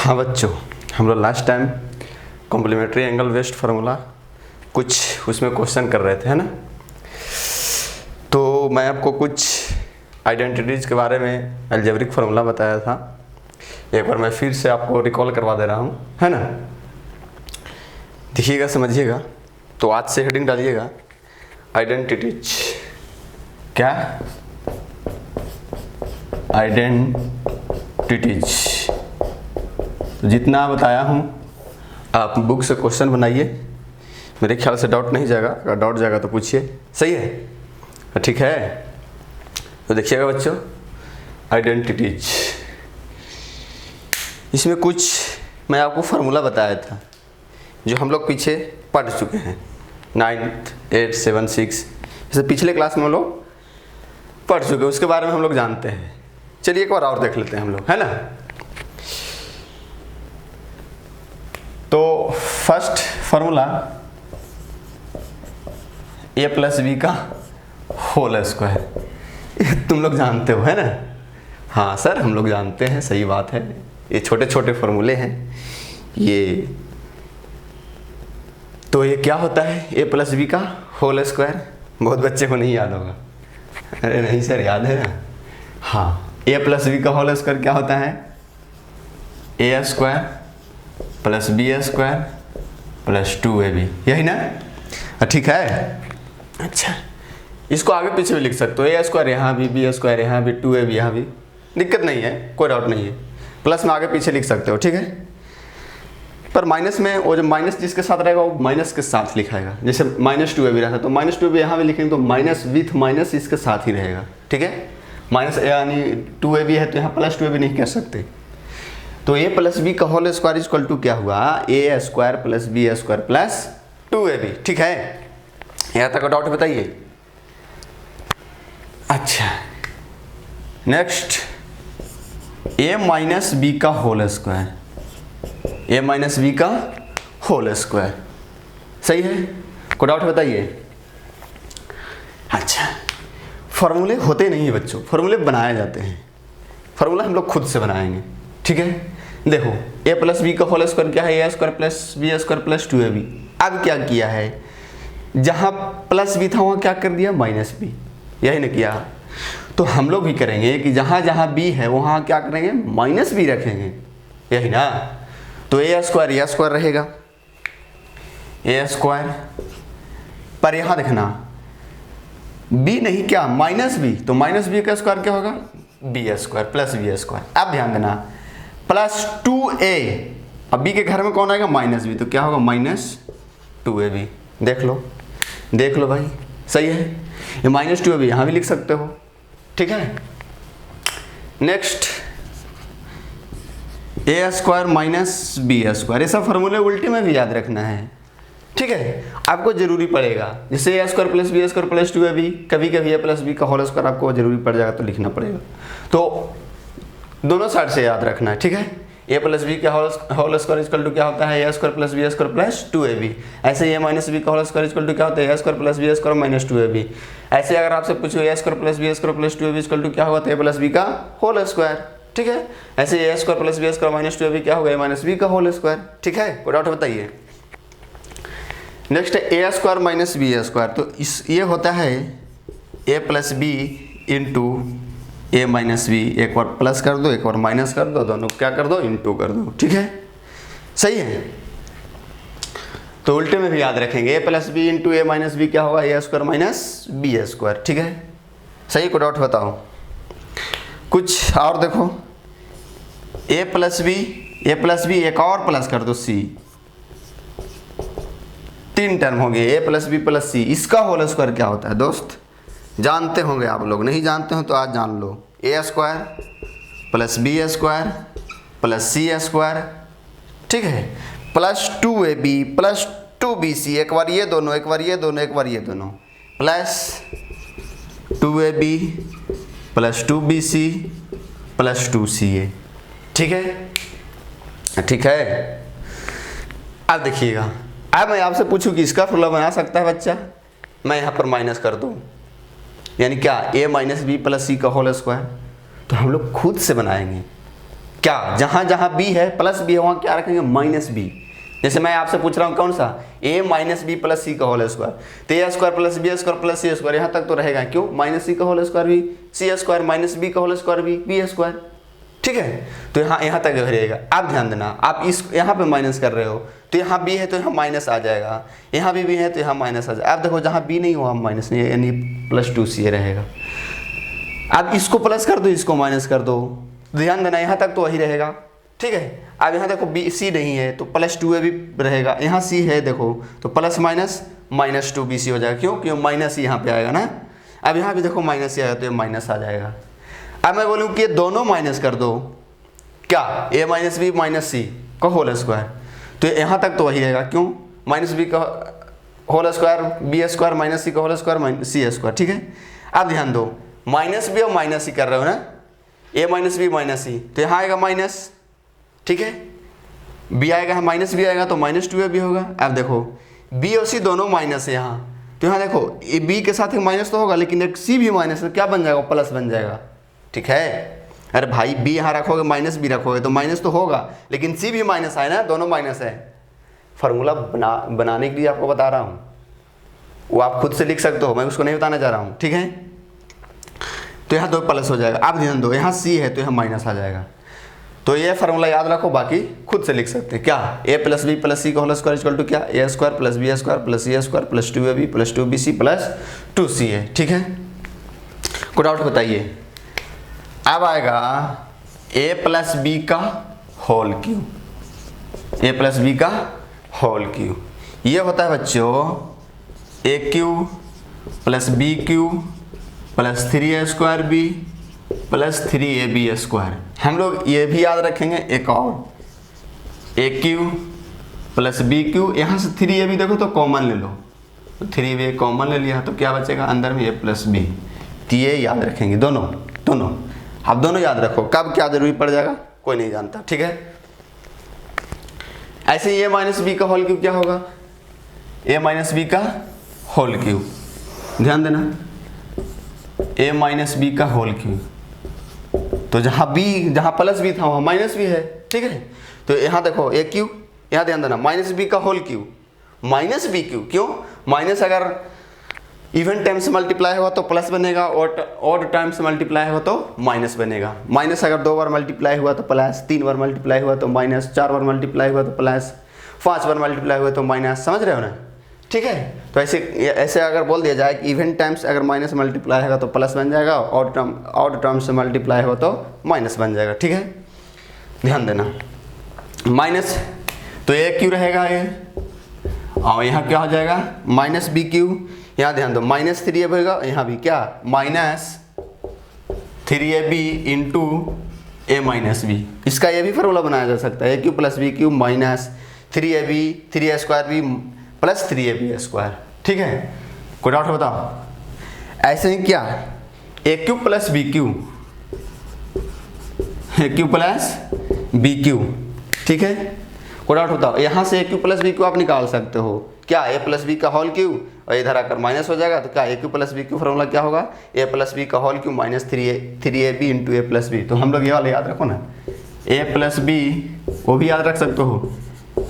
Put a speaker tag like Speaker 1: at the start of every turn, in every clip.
Speaker 1: हाँ बच्चों, हम लोग last time complementary angle based formula कुछ उसमें क्वेश्चन कर रहे थे, है ना। तो मैं आपको कुछ आइडेंटिटीज़ के बारे में अलजेब्रिक फार्मूला बताया था। एक बार मैं फिर से आपको रिकॉल करवा दे रहा हूँ, है ना। देखिएगा, समझिएगा। तो आज से हेडिंग डालिएगा आइडेंटिटीज। क्या? आइडेंटिटीज। तो जितना बताया हूँ आप बुक से क्वेश्चन बनाइए। मेरे ख्याल से डाउट नहीं जाएगा, अगर डाउट जाएगा तो पूछिए। सही है? ठीक है। तो देखिएगा बच्चों, आइडेंटिटीज, इसमें कुछ मैं आपको फार्मूला बताया था जो हम लोग पीछे पढ़ चुके हैं, 9th, 8th, 7th, 6th, जैसे पिछले क्लास में हम लोग पढ़ चुके हैं, उसके बारे में हम लोग जानते हैं। चलिए एक बार और देख लेते हैं हम लोग, है ना। तो first formula a plus B का होल स्क्वायर, तुम लोग जानते हो, है ना। हाँ सर, हम लोग जानते हैं, सही बात है। ये छोटे छोटे फार्मूले हैं ये। तो ये क्या होता है? a प्लस बी का होल स्क्वायर। बहुत बच्चे को नहीं याद होगा। अरे नहीं सर, याद है ना। हाँ, a प्लस बी का होल स्क्वायर क्या होता है? a square plus B square plus 2ab, यही ना। ठीक है। अच्छा, इसको आगे पीछे भी लिख सकते हो। a स्क्वायर यहाँ भी, बी स्क्वायर यहाँ भी, 2ab यहाँ भी, दिक्कत नहीं है, कोई डाउट नहीं है। प्लस में आगे पीछे लिख सकते हो, ठीक है। पर माइनस में वो जो माइनस जिसके साथ रहेगा वो माइनस के साथ लिखाएगा। जैसे -2ab रहता है तो -2ab यहाँ भी लिखेंगे तो माइनस विथ माइनस इसके साथ ही रहेगा, ठीक है। माइनस यानी 2ab है तो यहाँ प्लस 2ab नहीं कह सकते। तो a प्लस बी का होल स्क्वायर इक्वल टू क्या हुआ? a square plus B square plus 2ab, ठीक है। यहाँ तक डाउट बताइए। अच्छा, नेक्स्ट a माइनस बी का whole square, a minus B का होल स्क्वायर, सही है। कोई डाउट बताइए। अच्छा, फॉर्मूले होते नहीं है बच्चों, फॉर्मूले बनाए जाते हैं। फॉर्मूला हम लोग खुद से बनाएंगे, ठीक है। देखो, a प्लस बी का होल स्क्वायर क्या है? a square plus B square plus 2ab। अब क्या किया है? जहाँ प्लस बी था वहाँ क्या कर दिया? माइनस बी, यही ना किया। तो हम लोग भी करेंगे कि जहाँ जहाँ b है वहाँ क्या करेंगे? माइनस बी रखेंगे, यही ना। तो a स्क्वायर रहेगा, a स्क्वायर। पर यहाँ देखना b नहीं, क्या माइनस बी, तो माइनस बी का स्क्वायर क्या होगा? B square plus B square. अब ध्यान देना, प्लस 2a, अब b के घर में कौन आएगा? माइनस बी, तो क्या होगा? Minus 2ab। देख लो भाई, सही है। ये माइनस 2ab यहाँ भी लिख सकते हो, ठीक है। Next a square minus B square, ये सब फॉर्मूले उल्टे में भी याद रखना है, ठीक है। आपको जरूरी पड़ेगा, जैसे a square plus B square plus 2ab, कभी कभी a प्लस बी का होल स्क्वायर आपको जरूरी पड़ जाएगा तो लिखना पड़ेगा। तो दोनों साइड से याद रखना है, ठीक है। a प्लस बी का होल स्क्वायर इक्वल टू क्या होता है? a square plus B square plus 2ab। ऐसे a माइनस बी का होल स्क्वायर इक्वल टू क्या होता है? a square plus B square minus 2ab। ऐसे अगर आपसे पूछो a square plus B square plus 2ab equal to क्या होगा? तो a प्लस बी का होल स्क्वायर, ठीक है। ऐसे a square plus B square minus 2ab क्या होगा? a माइनस बी का होल स्क्वायर, ठीक है। कोई डाउट बताइए। नेक्स्ट है a square minus B square. तो ये होता है a plus B into a minus B. एक बार प्लस कर दो, एक बार माइनस कर दो, दोनों क्या कर दो? इंटू कर दो, ठीक है। सही है। तो उल्टे में भी याद रखेंगे, a plus B into a minus B क्या होगा? a square minus B square, ठीक है। सही। को डाउट बताओ। कुछ और देखो, a प्लस बी एक और प्लस कर दो c, 3 टर्म हो गए a plus B plus c। इसका होल स्क्वायर क्या होता है दोस्त? जानते होंगे आप लोग, नहीं जानते हो तो आज जान लो। a square plus B square plus C square, ठीक है, प्लस 2ab प्लस 2bc। एक बार ये दोनों, एक बार ये दोनों, एक बार ये दोनों, plus 2ab plus 2bc plus 2ca, ठीक है। ठीक है। अब देखिएगा, अब मैं आपसे पूछूं कि इसका फॉर्मूला बना सकता है बच्चा? मैं यहाँ पर माइनस कर दूँ, यानी क्या? a minus B plus C का होल स्क्वायर। तो हम लोग खुद से बनाएंगे, क्या जहाँ जहाँ बी है प्लस बी है वहाँ क्या रखेंगे माइनस बी। जैसे मैं आपसे पूछ रहा हूँ कौन सा a minus B plus C का होल स्क्वायर, तो A square plus B square plus C square यहाँ तक तो रहेगा, क्यों माइनस सी का होल स्क्वायर भी सी स्क्वायर माइनस बी का होल स्क्वायर भी बी स्क्वायर। ठीक है, तो यहाँ तक रहेगा। आप ध्यान देना, आप इस यहाँ पे माइनस कर रहे हो तो यहाँ बी है तो यहाँ माइनस आ जाएगा, यहाँ भी है तो यहाँ माइनस आ जाएगा। आप देखो जहाँ बी नहीं हुआ माइनस नहीं है, यानी प्लस 2c रहेगा। अब इसको प्लस कर दो, इसको माइनस कर दो, ध्यान देना यहाँ तक तो वही रहेगा। ठीक है, अब यहाँ देखो बी सी नहीं है तो प्लस 2a भी रहेगा, यहाँ सी है देखो तो प्लस माइनस माइनस 2bc हो जाएगा, क्यों क्योंकि माइनस यहाँ पे आएगा ना। अब यहाँ भी देखो माइनस ही आएगा तो ये माइनस आ जाएगा। अब मैं बोलूँ कि ये दोनों माइनस कर दो, क्या a minus B minus C का होल स्क्वायर, तो यहाँ तक तो वही रहेगा, क्यों माइनस बी का whole square B square minus C का whole square minus C square. ठीक है, अब ध्यान दो माइनस बी और माइनस सी कर रहे हो ना, a minus B minus C तो यहाँ आएगा माइनस। ठीक है, b आएगा माइनस बी आएगा तो माइनस 2a भी होगा। अब देखो b और c दोनों माइनस है यहाँ, तो यहाँ देखो b के साथ एक माइनस तो होगा लेकिन एक c भी माइनस है, क्या बन जाएगा प्लस बन जाएगा। ठीक है, अरे भाई b यहाँ रखोगे माइनस b रखोगे तो माइनस तो होगा, लेकिन c भी माइनस है ना, दोनों माइनस है। फार्मूला बनाने के लिए आपको बता रहा हूँ, वो आप खुद से लिख सकते हो, मैं उसको नहीं बताना चाह रहा हूँ। ठीक है, तो यहाँ दो प्लस हो जाएगा। आप ध्यान दो यहाँ c है तो यहाँ माइनस आ जाएगा, तो ये फार्मूला याद रखो, बाकी खुद से लिख सकते हैं। क्या a plus B plus C का होल स्क्वायर इक्वल टू क्या a square plus B square plus C square plus 2ab plus 2bc plus 2c है। ठीक है, कोई डाउट बताइए। अब आएगा a प्लस बी का whole cube, a plus B का होल क्यू, ये होता है बच्चों a cube plus B cube plus 3a square B plus 3ab square. हम लोग ये भी याद रखेंगे, एक और A cube plus B cube, यहाँ से 3ab देखो तो कॉमन ले लो, तो 3a कॉमन ले लिया तो क्या बचेगा अंदर में a प्लस बी, तो ये याद रखेंगे दोनों दोनों। आप दोनों याद रखो, कब क्या जरूरी पड़ जाएगा कोई नहीं जानता। ठीक है, ऐसे a माइनस बी का होल क्यू क्या होगा, a माइनस बी का होल क्यू, ध्यान देना a माइनस बी का होल क्यू, तो जहाँ प्लस बी था वहाँ माइनस भी है। ठीक है, तो यहाँ देखो ए क्यू, यहाँ ध्यान देना माइनस बी का whole cube minus B cube, क्यों माइनस अगर इवन टाइम से मल्टीप्लाई होगा तो प्लस बनेगा, ऑड टाइम से मल्टीप्लाई होगा तो माइनस बनेगा। माइनस अगर 2 बार मल्टीप्लाई हुआ तो प्लस, 3 बार मल्टीप्लाई हुआ तो माइनस, 4 बार मल्टीप्लाई हुआ तो प्लस, 5 बार मल्टीप्लाई हुआ तो माइनस, समझ रहे हो ना। ठीक है, तो ऐसे अगर बोल दिया जाए कि इवन टाइम्स अगर माइनस मल्टीप्लाई होगा तो प्लस बन जाएगा, ऑड टर्म से मल्टीप्लाई हो तो माइनस बन जाएगा। ठीक है, ध्यान देना माइनस, तो ए क्यू रहेगा ये, और यहाँ क्या हो जाएगा माइनस बी क्यू, यहाँ ध्यान दो माइनस 3ab होगा, यहाँ भी क्या minus 3ab into A minus B. इसका ये भी फार्मूला बनाया जा सकता है, A cube plus B cube minus 3ab 3a square B plus 3ab square. ठीक है, कोई डाउट बताओ। ऐसे ही क्या A cube plus B cube, A cube plus B cube. ठीक है, कोई डाउट बताओ। यहाँ से A cube plus B cube आप निकाल सकते हो, क्या ए प्लस बी का होल क्यू, और इधर आकर माइनस हो जाएगा, तो क्या A cube plus B cube formula क्या होगा ए प्लस बी का whole cube minus 3ab into A plus B. तो हम लोग ये वाला याद रखो ना, ए प्लस बी वो भी याद रख सकते हो,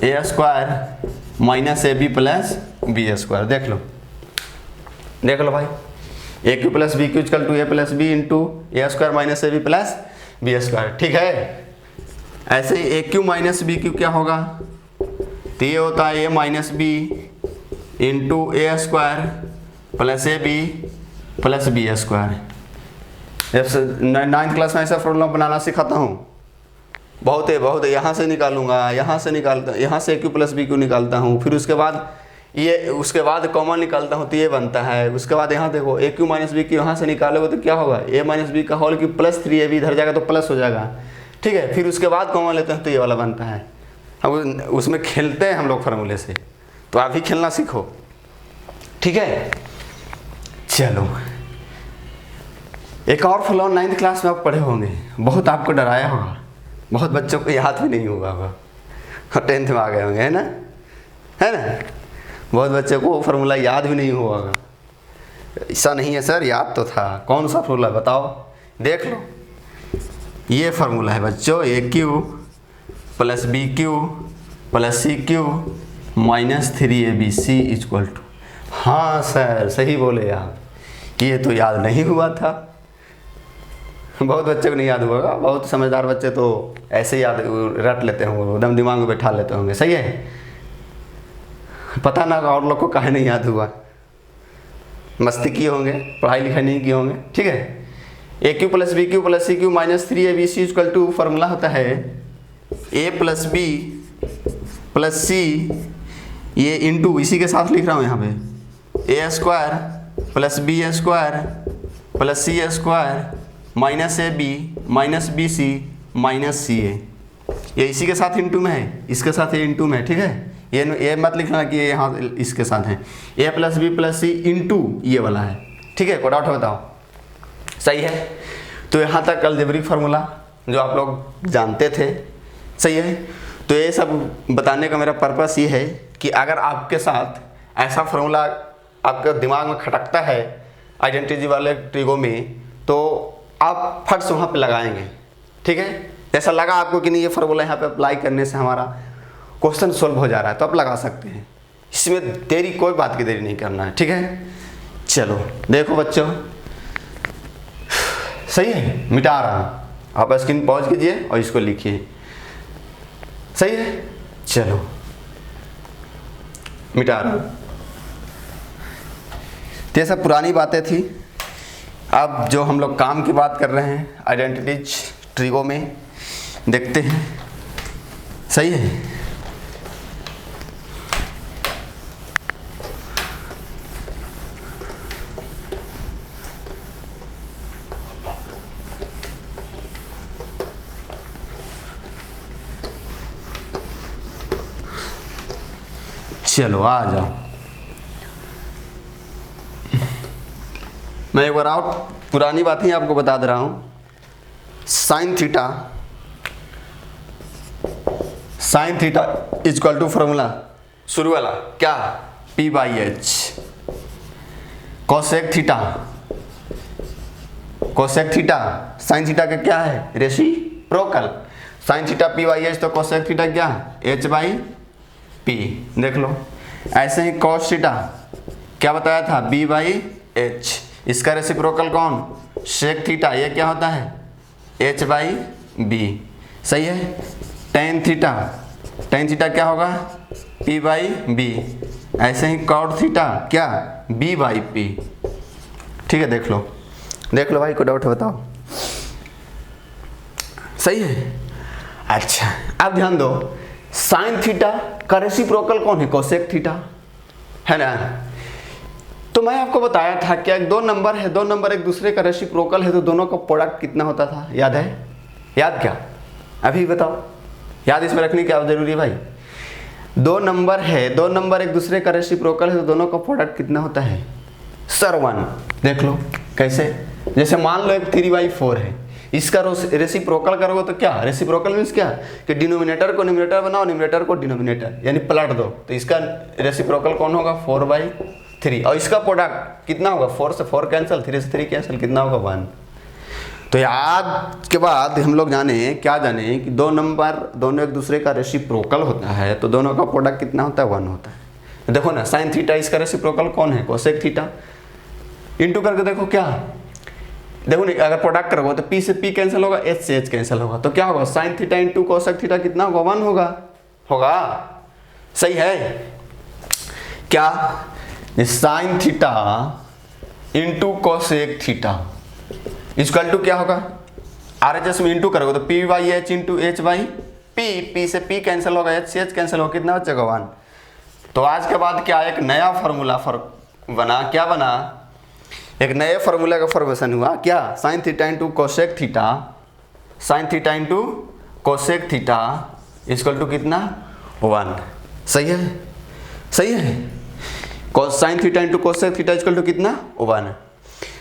Speaker 1: A square minus A B plus B square. देख लो भाई, A cube plus B cube equal to A plus B into A square minus A B plus B square. ठीक है, ऐसे ही A cube minus B cube क्या होगा, तो ये होता है A minus B into A square plus A B plus B square. 9th class में ऐसा फॉर्मूला बनाना सिखाता हूँ, बहुत है। यहाँ से निकालूंगा, यहाँ से निकालता, यहाँ से A cube plus B Q निकालता हूँ, फिर उसके बाद कॉमन निकालता हूँ तो ये बनता है। उसके बाद यहाँ देखो ए क्यू माइनस बी क्यू यहाँ से निकालोगे तो क्या होगा ए माइनस बी का होल क्यू प्लस 3ab इधर जाएगा तो प्लस हो जाएगा। ठीक है, फिर उसके बाद कॉमन लेते हैं तो ये वाला बनता है। हम उसमें खेलते हैं हम लोग फार्मूले से, तो आप भी खेलना सीखो। ठीक है, चलो एक और फॉर्मूला 9th क्लास में आप पढ़े होंगे, बहुत आपको डराया होगा, बहुत बच्चों को याद भी नहीं होगा, और 10th में आ गए होंगे, है ना। बहुत बच्चों को वो फार्मूला याद भी नहीं होगा। ऐसा नहीं है सर, याद तो था। कौन सा फार्मूला बताओ, देख लो। ये फार्मूला है बच्चों, A cube plus B cube plus C cube minus 3abc equal to. हाँ सर सही बोले आप, ये तो याद नहीं हुआ था। बहुत बच्चे को नहीं याद हुआ, बहुत समझदार बच्चे तो ऐसे ही याद रट लेते होंगे, एकदम दिमाग में बैठा लेते होंगे। सही है, पता ना और लोग को काहे नहीं याद हुआ, मस्ती किए होंगे, पढ़ाई लिखाई नहीं किए होंगे। ठीक है, A cube plus B cube plus C cube minus 3abc equal to formula होता है A plus B plus C, ये इंटू इसी के साथ लिख रहा हूँ यहाँ पे, A square plus B square plus C square minus A B minus B C minus C A, ये इसी के साथ इंटू में है, इसके साथ ये इंटू में है। ठीक है, ये मत लिखना कि ये यहाँ इसके साथ है, A plus B plus C into ये वाला है। ठीक है, कोई डाउट है बताओ? सही है, तो यहाँ तक अलजेब्रिक फार्मूला जो आप लोग जानते थे। सही है, तो ये सब बताने का मेरा पर्पस ये है कि अगर आपके साथ ऐसा फार्मूला आपके दिमाग में खटकता है आइडेंटिटी वाले ट्रिगो में, तो आप फट से वहाँ पे लगाएंगे। ठीक है, जैसा लगा आपको कि नहीं ये फार्मूला यहाँ पे अप्लाई करने से हमारा क्वेश्चन सोल्व हो जा रहा है, तो आप लगा सकते हैं। इसमें देरी, कोई बात की देरी नहीं करना है। ठीक है, चलो देखो बच्चों, सही है, मिटा रहा हूँ, आप स्क्रीन पॉज कीजिए और इसको लिखिए। सही है, चलो मिटा रहा हूँ। तो ये सब पुरानी बातें थी। अब जो हम लोग काम की बात कर रहे हैं आइडेंटिटीज ट्रिगो में, देखते हैं। सही है, चलो आ जाओ। मैं एक बार और पुरानी बात ही आपको बता दे रहा हूँ। Sine theta equal to formula शुरू वाला क्या, P/H। Cosec theta sine theta का क्या है, रेसिप्रोकल। साइन थीटा P/H, तो कोसेक थीटा क्या, H/P। देख लो, ऐसे ही कॉस थीटा क्या बताया था, B/H। इसका रेसिप्रोकल कौन, सेक थीटा, ये क्या होता है, H/B। सही है, टेन थीटा क्या होगा, P/B। ऐसे ही कॉट थीटा क्या, B/P। ठीक है, देख लो भाई, कोई डाउट बताओ? सही है, अच्छा अब ध्यान दो, साइन थीटा का रेसिप्रोकल कौन है, कोसेक थीटा, है ना। तो मैं आपको बताया था कि दो नंबर है, दो नंबर एक दूसरे का रेसिप्रोकल है, तो दोनों का प्रोडक्ट कितना होता था, याद है? याद क्या, अभी बताओ, याद इसमें रखने की क्या जरूरी है भाई? दो नंबर है, दो नंबर एक दूसरे का रेसिप्रोकल है, तो दोनों का प्रोडक्ट कितना होता है, सर 1। देख लो कैसे, जैसे मान लो एक 3/4 है, इसका रेसिप्रोकल करोगे तो क्या, रेसिप्रोकल मीन्स क्या कि डिनोमिनेटर को न्यूमरेटर बनाओ, न्यूमरेटर को डिनोमिनेटर, यानी पलट दो, तो इसका रेसिप्रोकल कौन होगा, 4/3। और इसका प्रोडक्ट कितना होगा, 4 से 4 कैंसिल, 3 से 3 कैंसिल, कितना होगा, 1। तो याद के बाद हम लोग जाने कि दो नंबर दोनों एक दूसरे का रेसिप्रोकल होता है, तो दोनों का प्रोडक्ट कितना होता है, 1 होता है। देखो ना, साइन थीटा इसका रेसिप्रोकल कौन है, कोसेक थीटा। इंटू करके देखो क्या, देखो नहीं, अगर प्रोडक्ट करोगे तो P से P कैंसिल होगा, H से H कैंसिल होगा, तो क्या होगा, sine theta into cosec theta कितना होगा, 1 होगा। सही है क्या, sine theta into cosec theta equal to क्या होगा, RHS में इंटू करोगे तो P/H इंटू H/P, P से P कैंसिल होगा, H से H कैंसिल होगा, कितना बचेगा, 1। तो आज के बाद क्या, एक नया फार्मूला बना, क्या बना, एक नए फार्मूला का फॉर्मेशन हुआ, क्या, sine theta into cosec theta, sine theta into cosec theta equal to कितना, 1। सही है, sine theta into cosec theta equal to कितना, 1।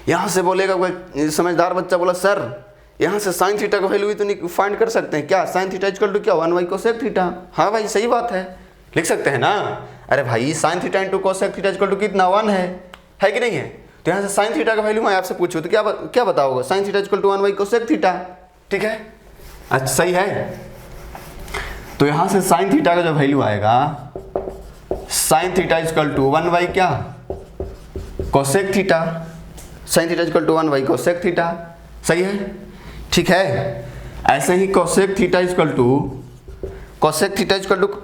Speaker 1: यहाँ से बोलेगा कोई समझदार बच्चा, बोला सर यहाँ से साइन थीटा का वैल्यू भी तो नहीं फाइंड कर सकते हैं क्या, साइन थीटा इक्वल टू क्या, 1 कोसेक थीटा। हाँ भाई सही बात है, लिख सकते हैं ना। अरे भाई sine theta into cosec theta equal to कितना, 1 है कि नहीं है। तो यहाँ से साइन थीटा का वैल्यू मैं आपसे पूछूँ तो क्या बताओगे, sine theta equal to 1 cosec theta. ठीक है, अच्छा सही है। तो यहाँ से साइन थीटा का जो वैल्यू आएगा, साइन थीटा इजकल टू 1 क्या, cosec theta. Sine theta equal to 1 cosec theta, सही है, ठीक है। ऐसे ही कोसेक थीटा इजकल टू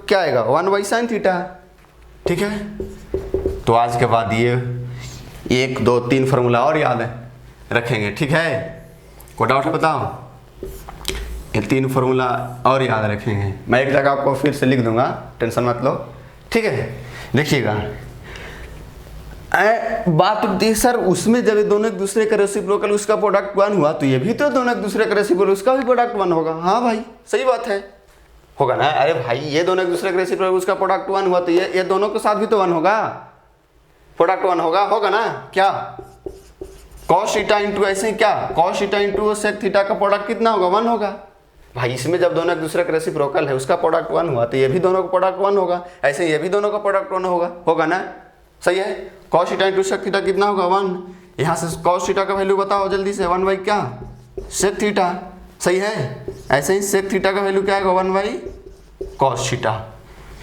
Speaker 1: क्या आएगा, 1 साइन थीटा, ठीक है। तो आज के बाद ये 1 2 3 फार्मूला और याद है रखेंगे, ठीक है। कोई डाउट है बताओ, ये 3 फार्मूला और याद रखेंगे। मैं एक जगह आपको फिर से लिख दूंगा, टेंशन मत लो, ठीक है। देखिएगा बात होती है सर, उसमें जब ये दोनों एक दूसरे का रेसिप्रोकल, उसका प्रोडक्ट 1 हुआ, तो ये भी तो दोनों एक दूसरे का रेसिप्रोकल, उसका भी प्रोडक्ट 1 होगा। हाँ भाई सही बात है, होगा ना। अरे भाई ये दोनों एक दूसरे का रेसिप्रोकल, उसका प्रोडक्ट 1 हुआ, तो ये दोनों के साथ भी तो 1 होगा, प्रोडक्ट 1 होगा ना। क्या कॉस थीटा इंटू, ऐसे ही क्या cos theta into sec theta का प्रोडक्ट कितना होगा, 1 होगा। भाई इसमें जब दोनों एक दूसरे का रेसिप्रोकल है, उसका प्रोडक्ट 1 हुआ, तो ये भी दोनों का प्रोडक्ट 1 होगा, ऐसे ये भी दोनों का प्रोडक्ट 1 होगा ना, सही है। Cos theta into sec theta कितना होगा, 1। यहाँ से कॉस थीटा का वैल्यू बताओ जल्दी से, 1 क्या, सेक थीटा, सही है। ऐसे ही सेक थीटा का वैल्यू क्या आएगा, 1 कॉस थीटा।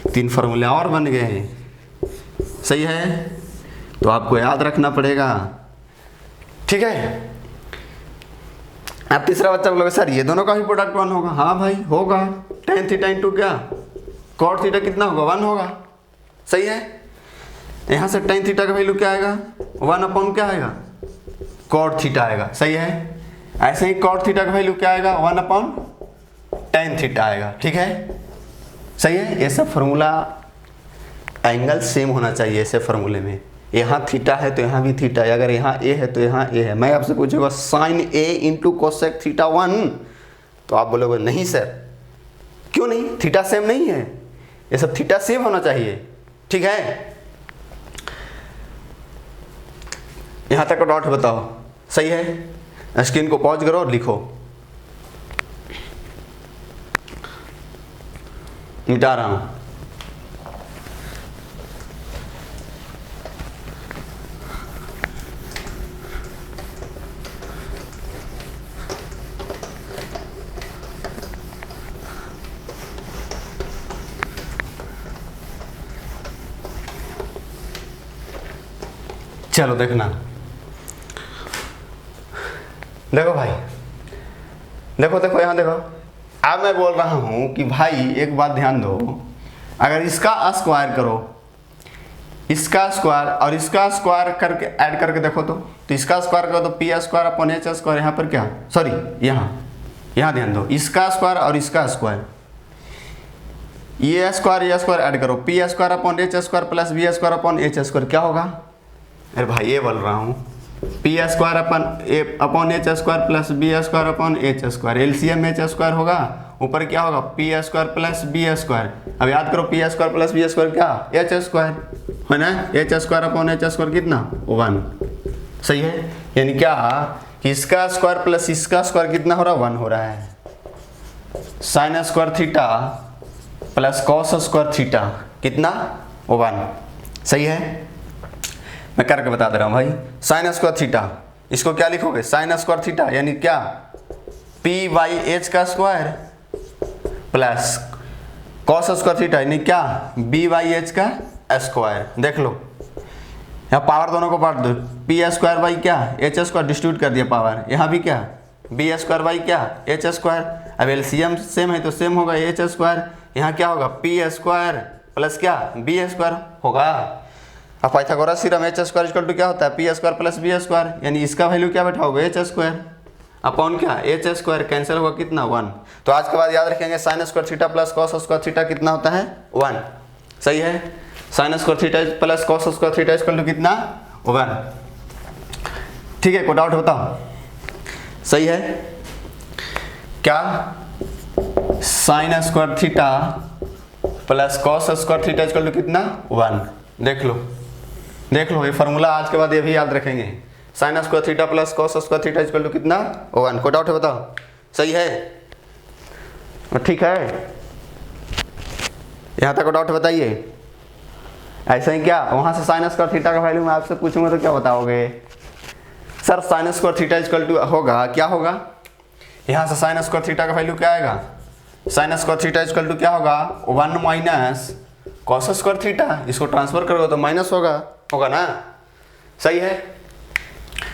Speaker 1: 3 फार्मूले और बन गए हैं, सही है। तो आपको याद रखना पड़ेगा, ठीक है। अब तीसरा बच्चा बोलोगे सर ये दोनों का भी प्रोडक्ट 1 होगा। हाँ भाई होगा, tan थीटा इंटू क्या, कॉट थीटा कितना होगा, 1 होगा, सही है। यहाँ से tan थीटा का वैल्यू क्या आएगा, 1 क्या आएगा, कॉट थीटा आएगा, सही है। ऐसे ही कॉट थीटा का वैल्यू क्या आएगा, 1/tan थीटा आएगा, ठीक है, सही है। ये सब फार्मूला एंगल सेम होना चाहिए ऐसे फार्मूले में। यहाँ थीटा है तो यहाँ भी थीटा है, अगर यहाँ ए है तो यहाँ ए है। मैं आपसे पूछूंगा साइन ए इंटू कोसेक थीटा 1, तो आप बोलोगे नहीं सर, क्यों नहीं, थीटा सेम नहीं है, ये सब थीटा सेम होना चाहिए, ठीक है। यहाँ तक का डॉट बताओ, सही है। स्क्रीन को पॉज करो और लिखो, मिटा रहा हूँ। चलो देखना, देखो भाई, देखो यहाँ देखो। अब मैं बोल रहा हूँ कि भाई एक बात ध्यान दो, अगर इसका स्क्वायर करो, इसका स्क्वायर और इसका स्क्वायर करके ऐड करके देखो तो इसका स्क्वायर करो तो P square upon H square, यहाँ पर क्या, सॉरी यहाँ ध्यान दो, इसका स्क्वायर और इसका स्क्वायर, ये स्क्वायर ऐड करो, P square upon H square plus B square upon H square, क्या होगा। अरे भाई ये बोल रहा हूँ, P square upon H square plus B square upon H square, LCM H square होगा, ऊपर क्या होगा, P square plus B square. अब याद करो P square plus B square क्या, एच स्क्वायर है ना, H square upon H square कितना, 1, सही है। यानी क्या कि इसका स्क्वायर प्लस इसका स्क्वायर कितना हो रहा है, 1 हो रहा है। Sine square theta plus cos square theta कितना, 1, सही है। मैं करके बता दे रहा हूँ भाई, साइन स्क्वायर थीटा, इसको क्या लिखोगे, साइन स्क्वायर थीटा यानी क्या, पी बाई एच का square plus cos square theta यानी क्या, बी बाई एच का स्क्वायर। देख लो यहाँ पावर दोनों को बांट दो, पी स्क्वायर बाई क्या, एच स्क्वायर डिस्ट्रीब्यूट कर दिया पावर, यहाँ भी क्या, बी स्क्वायर बाई क्या, एच स्क्वायर। अब एलसीएम सेम है तो सेम होगा एच स्क्वायर, यहाँ क्या होगा, पी स्क्वायर प्लस क्या, बी स्क्वायर होगा। अब Pythagoras theorem H square equal to क्या होता है, P square plus B square, यानी इसका वैल्यू क्या बैठाओगे, एच स्क्वायर अपॉन क्या, एच स्क्वायर, कैंसिल होगा कितना, 1। तो आज के बाद याद रखेंगे sine square theta plus cos square theta कितना होता है, 1, सही है। Sine square theta plus cos square theta equal to कितना, 1, ठीक है। कोई डाउट बताओ, सही है। क्या sine square theta plus cos square theta equal to कितना, 1। देख लो ये फार्मूला आज के बाद ये भी याद रखेंगे, sine square theta plus cos square theta equal to कितना, 1। कोई डाउट है बताओ, सही है, ठीक है। यहाँ तक डाउट बताइए। ऐसा ही क्या, वहाँ से साइन स्क्वायर थीटा का वैल्यू मैं आपसे पूछूंगा तो क्या बताओगे, sir sine square theta equal to होगा, क्या होगा, यहाँ से साइन स्क्वायर थीटा का वैल्यू क्या आएगा, sine square theta equal to क्या होगा 1 माइनस कॉस स्क्वायर थीटा, इसको ट्रांसफर करोगे तो माइनस होगा ना, सही है।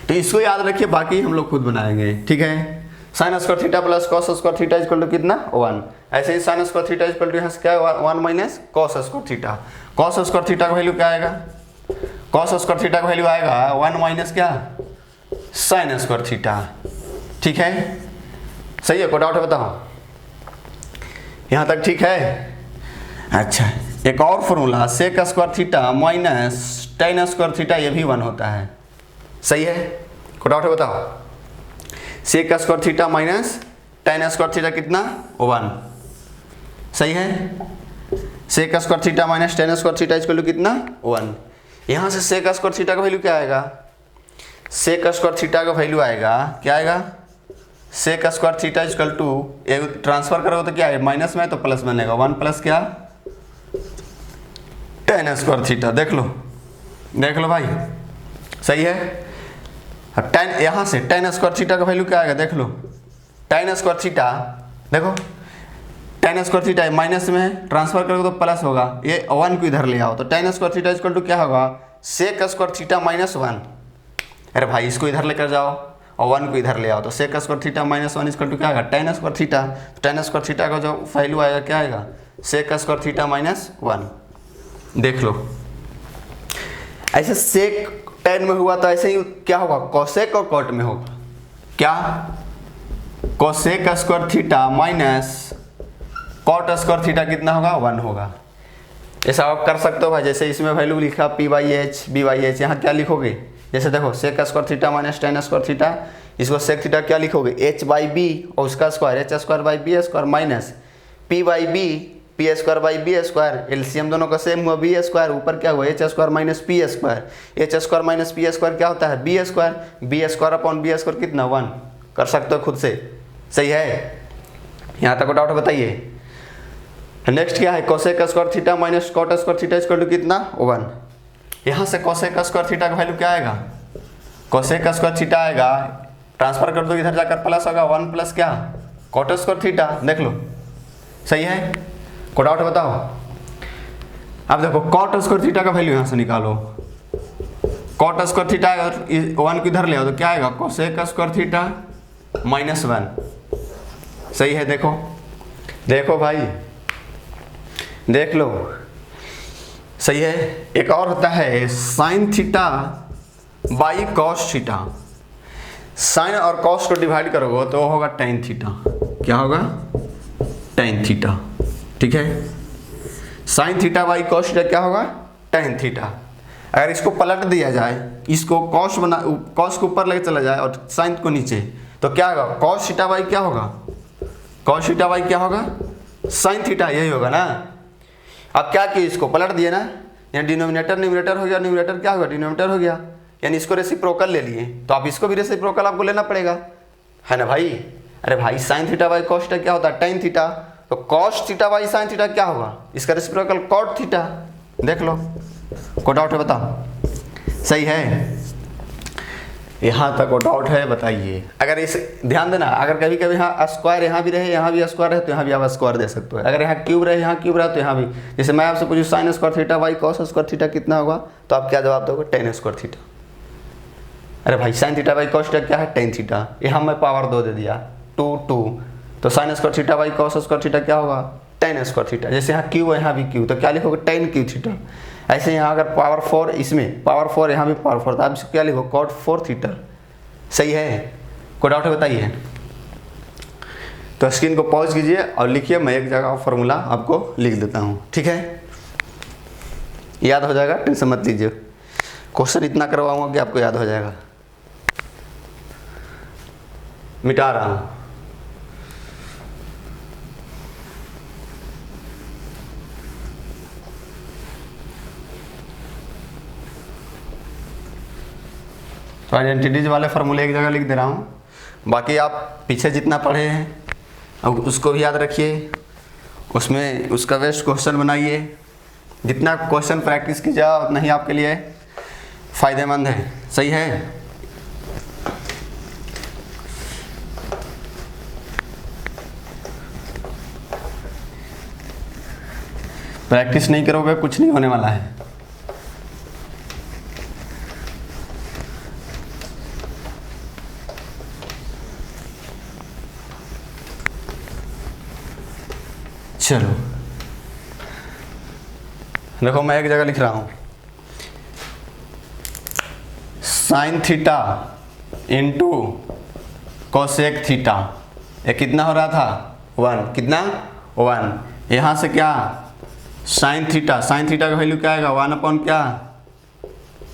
Speaker 1: तो इसको याद रखिए, बाकी हम लोग खुद बनाएंगे, ठीक है। Sine square theta plus cos square theta equal to कितना 1, ऐसे ही sine square theta equal to यहाँ से क्या है 1 minus cos square theta, cos square theta का वैल्यू क्या आएगा, कॉस स्क्वायर थीटा का वैल्यू आएगा 1 माइनस क्या साइन स्क्वायर थीटा, ठीक है, सही है। कोई डाउट है बताओ, यहाँ तक ठीक है। अच्छा, एक और formula sec square theta minus tan square theta, ये भी 1 होता है, सही है। कोई डाउट है बताओ, sec square theta minus tan square theta कितना 1, सही है। Sec square theta minus tan square theta equal to कितना 1। यहाँ से सेक स्क्वायर थीटा का वैल्यू क्या आएगा, सेक स्क्वायर थीटा का वैल्यू आएगा क्या आएगा, sec square theta equal to transfer करोगे तो क्या है माइनस में तो प्लस बनेगा 1 प्लस क्या टेन स्क्वायर थीटा, देख लो भाई, सही है। टेन, यहाँ से टेन स्क्वायर थीटा का वैल्यू क्या आएगा, देख लो टेन स्क्वायर थीटा, देखो टेन स्क्वायर थीटा माइनस में ट्रांसफर करोगे तो प्लस होगा, ये 1 को इधर ले आओ तो tan square theta equal to क्या होगा सेक स्क्वायर थीटा माइनस 1। अरे भाई इसको इधर लेकर जाओ और 1 को इधर ले आओ तो sec square theta minus 1 equal to क्या आएगा टेन स्क्वायर थीटा, तो टेन स्क्वायर थीटा का जो वैल्यू आएगा क्या आएगा सेक स्क्वायर थीटा माइनस 1। देख लो ऐसे सेक टेन में हुआ तो ऐसे ही क्या होगा कोसेक और कॉट में होगा, क्या cosec square theta minus cot square theta कितना होगा 1 होगा। ऐसा आप कर सकते हो भाई, जैसे इसमें वैल्यू लिखा P/H B/H, यहाँ क्या लिखोगे, जैसे देखो sec square theta minus tan square theta, इसको सेक थीटा क्या लिखोगे H/B और उसका square H square by B square minus P/B P square by B square, LCM दोनों का सेम हुआ बी स्क्वायर, ऊपर क्या हुआ H square minus P square, H square minus P square क्या होता है B square upon B square कितना 1, कर सकते हो खुद से, सही है। यहाँ तक डाउट बताइए। नेक्स्ट क्या है cosec square theta minus cot square theta equal to कितना 1। यहाँ से कोसेक स्क्वायर थीटा का वैल्यू क्या आएगा, कोसेक स्क्वायर थीटा आएगा, ट्रांसफर कर दो इधर जाकर प्लस होगा 1 प्लस क्या कॉट स्क्वायर थीटा, देख लो सही है। कोई डाउट बताओ। अब देखो कॉट स्क्वायर थीटा का वैल्यू यहाँ से निकालो, कॉट स्क्वायर थीटा 1 को इधर ले आओ तो क्या आएगा कोसेक स्क्वायर थीटा माइनस 1, सही है। देखो भाई देख लो सही है। एक और होता है sine theta by cos theta, sine और कॉस को डिवाइड करोगे तो होगा टेन थीटा, क्या होगा टेन थीटा, ठीक है। Sine theta by cos theta क्या होगा टेन थीटा। अगर इसको पलट दिया जाए, इसको कॉस को ऊपर लेके चला जाए और साइन को नीचे, तो क्या होगा कॉस थीटा बाई क्या होगा, कॉस थीटा बाई क्या होगा साइन थीटा, यही होगा ना। अब क्या किया इसको पलट दिए ना, यानी डिनोमिनेटर न्यूमरेटर हो गया, न्यूमरेटर क्या होगा डिनोमिनेटर हो गया, यानी इसको रेसिप्रोकल ले लिए तो आप इसको भी रेसिप्रोकल आपको लेना पड़ेगा, है ना भाई। अरे भाई sine theta by cos theta क्या होता है टेन थीटा, तो cos theta by sine theta क्या होगा इसका रेसिप्रोकल कॉट थीटा, देख लो। कोई डाउट है बताओ, सही है। यहाँ तक डाउट है बताइए। अगर इस ध्यान देना, अगर कभी कभी यहाँ स्क्वायर यहाँ भी रहे यहाँ भी स्क्वायर है तो यहाँ भी आप स्क्वायर दे सकते हो, अगर यहाँ क्यूब रहे यहाँ क्यूब रहे तो यहाँ भी, जैसे मैं आपसे पूछूँ sign square theta by cos square theta कितना होगा तो आप क्या जवाब दोगे टेन स्क्वायर थीटा। अरे भाई sine theta by cos theta क्या है टेन थीटा, यहाँ मैं पावर 2 दे दिया 2 तो sine square theta by cos square theta क्या होगा टेन स्क्वायर थीटा। जैसे यहाँ क्यू है यहाँ भी क्यू तो क्या लिखोगे टेन क्यू थीटा। ऐसे यहाँ अगर पावर 4 इसमें पावर 4 यहाँ भी पावर 4 तो आप इसको क्या लिखो कॉट 4 थीटा, सही है। कोई डाउट है बताइए। तो स्क्रीन को पॉज कीजिए और लिखिए, मैं एक जगह फॉर्मूला आपको लिख देता हूँ, ठीक है, याद हो जाएगा, टेंशन मत लीजिए। क्वेश्चन इतना करवाऊंगा कि आपको याद हो जाएगा। मिटा रहा हूँ। तो आइडेंटिटीज वाले फार्मूले एक जगह लिख दे रहा हूँ, बाकी आप पीछे जितना पढ़े हैं अब उसको भी याद रखिए, उसमें उसका बेस्ट क्वेश्चन बनाइए। जितना क्वेश्चन प्रैक्टिस कीजिए उतना ही आपके लिए फ़ायदेमंद है, सही है। प्रैक्टिस नहीं करोगे कुछ नहीं होने वाला है। चलो देखो मैं एक जगह लिख रहा हूं sign theta into cosec theta, ये कितना हो रहा था 1, कितना 1। यहाँ से क्या साइन थीटा का वैल्यू क्या आएगा 1 अपॉन क्या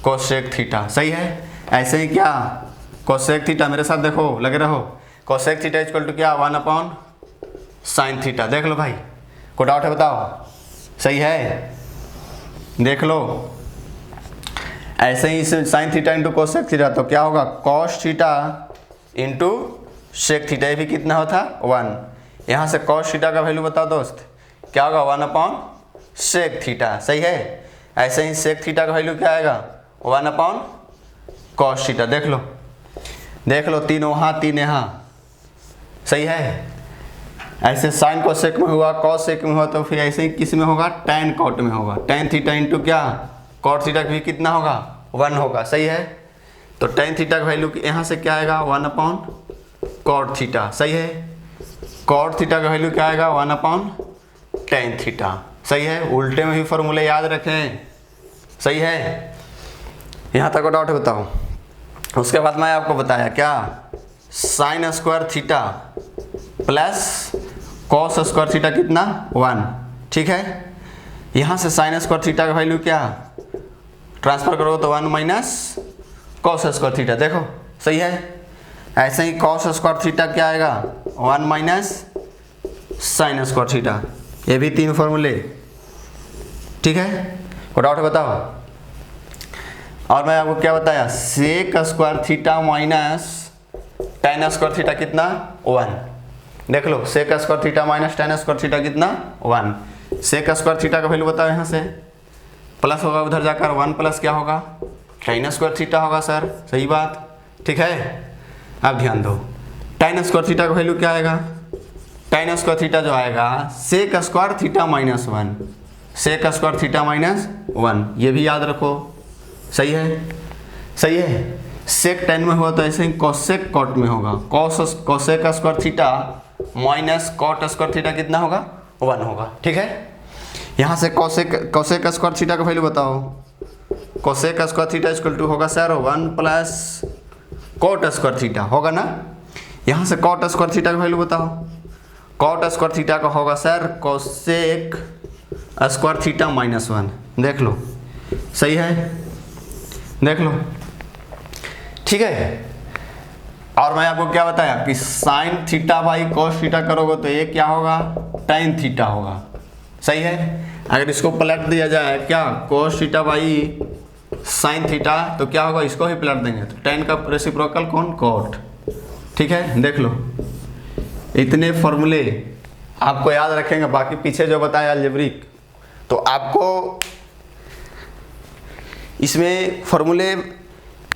Speaker 1: कोसेक थीटा, सही है। ऐसे ही क्या कोसेक थीटा, मेरे साथ देखो लगे रहो, कोसेक थीटा इक्वल टू क्या 1 अपॉन साइन थीटा। देख लो भाई, कोई डाउट है बताओ, सही है देख लो। ऐसे ही sine theta into cosec theta तो क्या होगा cos theta into sec theta, ये भी कितना होता 1। यहाँ से कॉस थीटा का वैल्यू बताओ दोस्त, क्या होगा 1 अपॉन सेक थीटा, सही है। ऐसे ही सेक थीटा का वैल्यू क्या आएगा 1 अपॉन कॉस थीटा। देख लो 3 वहाँ 3 यहाँ, सही है। ऐसे साइन कोसेक में हुआ, कॉस सेक में हुआ, तो फिर ऐसे ही किस में होगा टैन कॉट में होगा। टैन थीटा इंटू क्या कॉट थीटा भी कितना होगा 1 होगा, सही है। तो टैन थीटा का वैल्यू यहाँ से क्या आएगा 1 अपॉन कॉट थीटा, सही है। कॉट थीटा का वैल्यू क्या आएगा 1 अपॉन टैन थीटा, सही है। उल्टे में भी फॉर्मूले याद रखें, सही है। यहाँ तक डाउट है बताओ। उसके बाद मैं आपको बताया क्या sine square theta plus cos square theta कितना 1, ठीक है। यहाँ से साइन स्क्वायर थीटा का वैल्यू क्या ट्रांसफर करो तो 1 माइनस कॉस स्क्वायर थीटा, देखो सही है। ऐसे ही कॉस स्क्वायर थीटा क्या आएगा 1 माइनस साइन स्क्वायर थीटा, ये भी 3 फॉर्मूले, ठीक है। कोई डाउट है बताओ। और मैं आपको क्या बताया sec square theta minus tan square theta कितना 1, देख लो sec square theta minus tan square theta कितना 1। सेक स्क्वायर थीटा का वैल्यू बताओ, यहाँ से प्लस होगा उधर जाकर 1 प्लस क्या होगा टेन स्क्वायर थीटा होगा सर, सही बात, ठीक है। अब ध्यान दो टेन स्क्वायर थीटा का वैल्यू क्या आएगा, टेन स्क्वायर थीटा जो आएगा sec square theta minus 1, sec square theta minus 1, ये भी याद रखो, सही है, सही है। सेक टेन में हुआ तो ऐसे ही कोसेक कॉट में होगा, cosec square theta minus cot square theta कितना होगा 1 होगा, ठीक है। यहाँ से कोसेक स्क्वायर थीटा का वैल्यू बताओ, cosec square theta equal to होगा sir 1 plus cot square theta होगा ना। यहाँ से कॉट स्क्वायर थीटा का वैल्यू बताओ, कॉट स्क्वायर थीटा का होगा sir cosec square theta minus 1, देख लो सही है, देख लो, ठीक है। और मैं आपको क्या बताया कि sign theta by cos theta करोगे तो ये क्या होगा टेन थीटा होगा, सही है। अगर इसको पलट दिया जाए क्या cos theta by sine theta तो क्या होगा, इसको ही पलट देंगे तो टेन का रेसिप्रोकल कौन कॉट, ठीक है। देख लो इतने फॉर्मूले आपको याद रखेंगे, बाकी पीछे जो बताया अलजेब्रिक तो आपको इसमें फॉर्मूले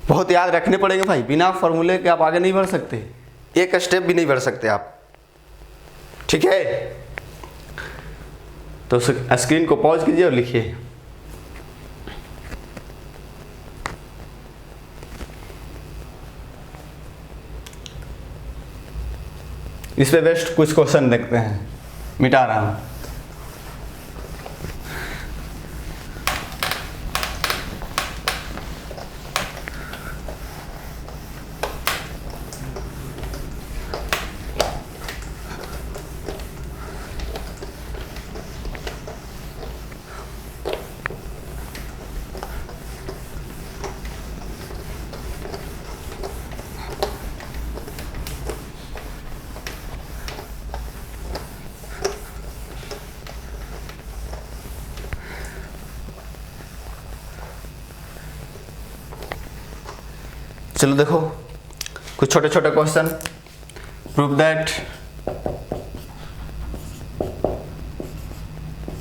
Speaker 1: बहुत याद रखने पड़ेंगे भाई, बिना फॉर्मूले के आप आगे नहीं बढ़ सकते, एक स्टेप भी नहीं बढ़ सकते आप, ठीक है। तो स्क्रीन को पॉज कीजिए और लिखिए। इस पे बेस्ट कुछ क्वेश्चन देखते हैं, मिटा रहा हूं। चलो देखो कुछ छोटे छोटे question. Prove that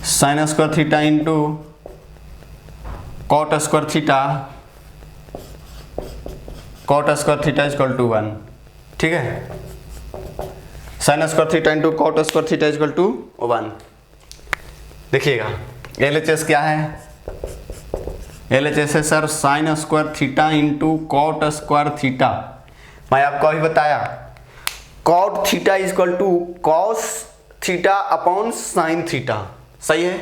Speaker 1: sine square theta into cot square theta equal to 1, ठीक है। Sine square theta into cot square theta equal to 1। देखिएगा LHS क्या है? LHS है sir sine square theta into cot square theta. मैं आपको अभी बताया cot theta is equal to cos theta upon sine theta, सही है?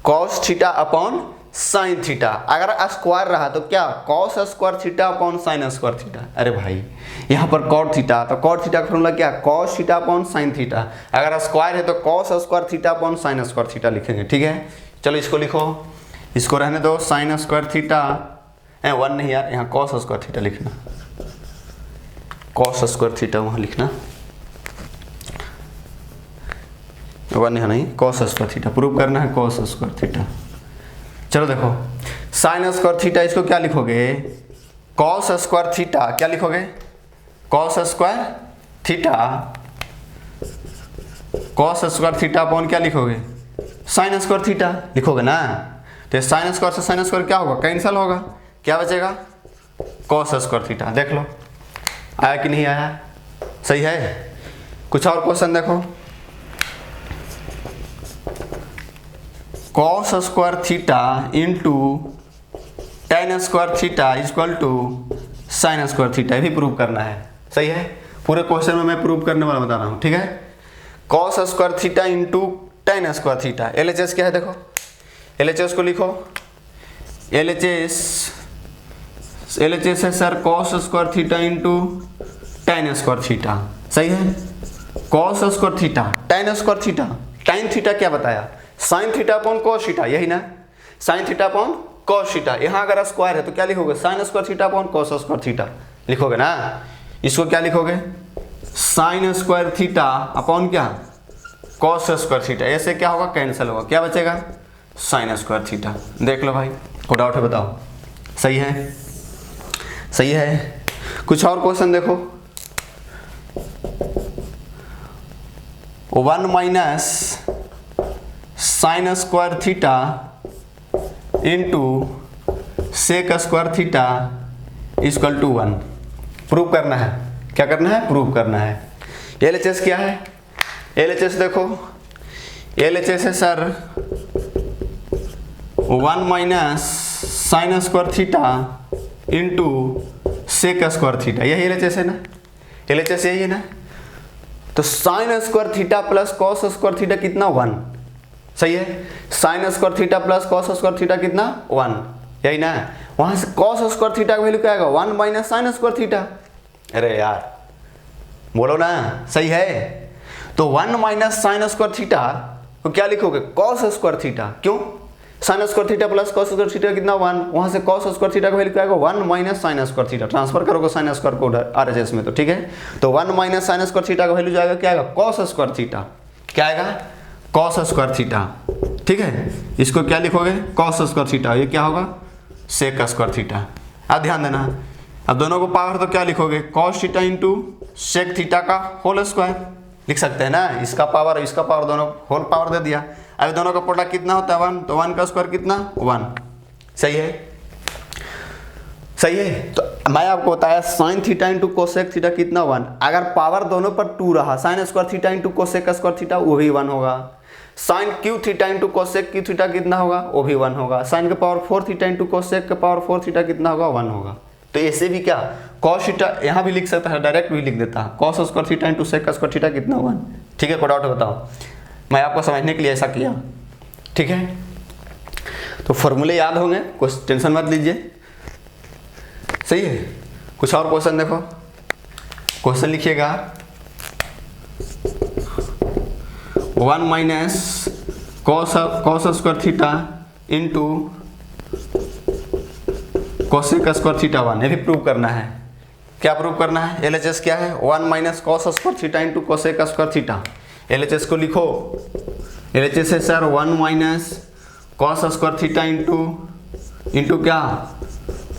Speaker 1: Cos theta upon sine theta. अगर स्क्वायर रहा तो क्या cos square theta upon sign square theta. अरे भाई यहाँ पर कॉट थीटा, तो कॉट थीटा का फॉर्मूला क्या cos theta upon sine theta. अगर स्क्वायर है तो cos square theta upon sign square theta लिखेंगे, ठीक है? चलो इसको लिखो, इसको रहने दो साइन स्क्वायर थीटा, 1 नहीं यार, यहाँ कॉस स्क्वायर थीटा लिखना, कॉस स्क्वायर थीटा वहाँ लिखना, 1 यहाँ नहीं, कॉस स्क्वायर थीटा प्रूव करना है, कॉस स्क्वायर थीटा। चलो देखो साइन स्क्वायर थीटा, इसको क्या लिखोगे कॉस स्क्वायर थीटा, क्या लिखोगे cos square theta, cos square theta upon क्या लिखोगे साइन स्क्वायर थीटा लिखोगे ना। तो साइन स्क्वायर से साइन स्क्वायर क्या होगा कैंसिल होगा, क्या बचेगा कॉस स्क्वायर थीटा। देख लो आया कि नहीं आया, सही है? कुछ और क्वेश्चन देखो, cos square theta into tan square theta equal to sine square theta, भी प्रूव करना है, सही है? पूरे क्वेश्चन में मैं प्रूव करने वाला बता रहा हूँ, ठीक है? Cos square theta into tan square theta, LHS क्या है देखो, LHS को लिखो, LHS है sir cos square theta into tan square theta, सही है? Cos square theta tan square theta, tan theta क्या बताया sine theta upon cos theta, यही ना, sine theta upon cos theta. यहाँ अगर स्क्वायर है तो क्या लिखोगे sign square theta upon cos square theta लिखोगे ना। इसको क्या लिखोगे साइन स्क्वायर थीटा अपॉन क्या कॉस स्क्वायर थीटा, ऐसे क्या होगा कैंसिल होगा, क्या बचेगा साइन स्क्वायर थीटा। देख लो भाई, कोई डाउट है बताओ, सही है? सही है? कुछ और क्वेश्चन देखो, 1 minus sine square theta into sec square theta equal to 1, prove करना है। क्या करना है? प्रूव करना है। LHS क्या है? LHS देखो, LHS है sir 1 minus sine square theta into sec square theta, यही LHS है ना, LHS यही है ना। तो sine square theta plus cos square theta कितना 1, सही है? Sine square theta plus cos square theta कितना 1, यही ना। वहां से कॉस स्क्वायर थीटा का वैल्यू क्या आएगा 1 माइनस साइन स्क्वायर थीटा। अरे यार बोलो ना, सही है? तो 1 माइनस साइन स्क्वायर थीटा को क्या लिखोगे कॉस स्क्वायर थीटा, क्यों sign square theta plus cos square theta कितना 1, वहां से कॉस स्क्वायर थीटा का वैल्यू क्या आएगा 1 minus sine square theta, transfer करोगे साइन स्क्वायर को RHS में, तो ठीक है? तो 1 माइनस साइन स्क्वायर थीटा का वैल्यू जाएगा क्या आएगा कॉस स्क्वायर थीटा, क्या आएगा कॉस स्क्वायर थीटा, ठीक है? इसको क्या लिखोगे कॉस स्क्वायर थीटा, ये क्या होगा सेक स्क्वायर थीटा। अब ध्यान देना, अब दोनों को पावर तो क्या लिखोगे cos theta into sec theta का होल स्क्वायर लिख सकते हैं ना, इसका पावर दोनों होल पावर दे दिया। अब दोनों का प्रोडक्ट कितना होता है 1, तो 1 का स्क्वायर कितना 1, सही है? सही है? तो मैं आपको बताया sine theta into cosec theta कितना 1, अगर पावर दोनों पर 2 रहा sine square theta into cosec square theta वो भी 1 होगा, sine cube theta into cosec cube theta कितना होगा वो भी 1 होगा, साइन के पावर 4 थीटा इंटू कोसेक के पावर 4 थीटा कितना होगा 1 होगा। तो ऐसे भी क्या कॉस थीटा यहाँ भी लिख सकता है, डायरेक्ट भी लिख देता है cos square theta into sec square theta कितना 1, ठीक है? कोई डाउट बताओ, मैं आपको समझने के लिए ऐसा किया, ठीक है? तो फॉर्मूले याद होंगे, कुछ टेंशन मत लीजिए, सही है? कुछ और क्वेश्चन देखो, क्वेश्चन लिखिएगा 1 minus cos square theta into cosec square theta 1, ये भी प्रूव करना है। क्या प्रूव करना है? LHS क्या है 1 minus cos square theta into cosec square theta. LHS को लिखो, LHS है sir 1 minus cos square theta into क्या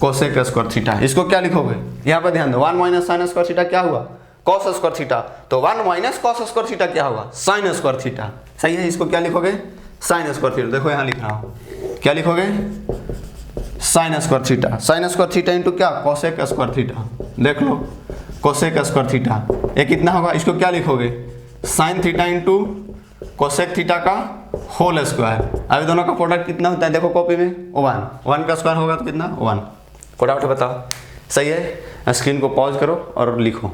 Speaker 1: कोसेक स्क्वायर थीटा। इसको क्या लिखोगे यहाँ पर ध्यान दो, 1 माइनस साइन स्क्वायर थीटा क्या हुआ कॉस स्क्वायर थीटा, तो 1 माइनस कॉस स्क्वायर थीटा क्या होगा साइन स्क्वायर थीटा, सही है? इसको क्या लिखोगे साइन स्क्वायर थीटा, देखो यहाँ लिख रहा हूँ, क्या लिखोगे sign square theta, sign square theta into क्या कोसेक स्क्वायर थीटा, देख लो कोसेक स्क्वायर थीटा, ये कितना होगा, इसको क्या लिखोगे sign theta into cosec theta का होल स्क्वायर। अभी दोनों का प्रोडक्ट कितना होता है देखो कॉपी में 1 का स्क्वायर होगा तो कितना 1। फटाफट बताओ। सही है, स्क्रीन को पॉज करो और लिखो।